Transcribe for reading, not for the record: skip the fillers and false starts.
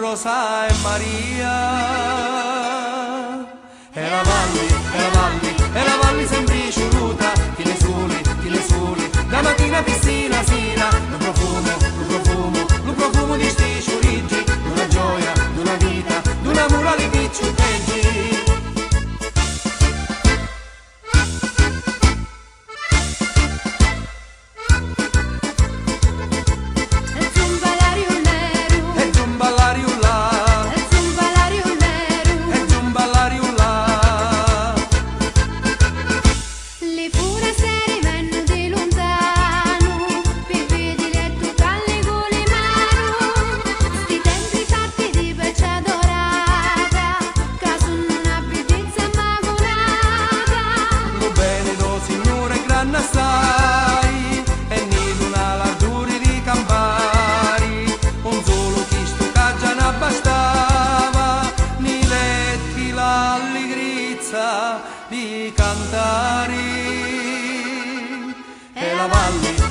Rosa e Maria. E la valli sempre sciuruta, chi le soli, da mattina piscina sera, lo profumo di sti sciurigi, d'una gioia, d'una vita, d'un amore alle picciuteggi. Assai, e ni una larduri di campari, un solo chi sto già non bastava, ni letti l'allegrizia di cantare. E la valle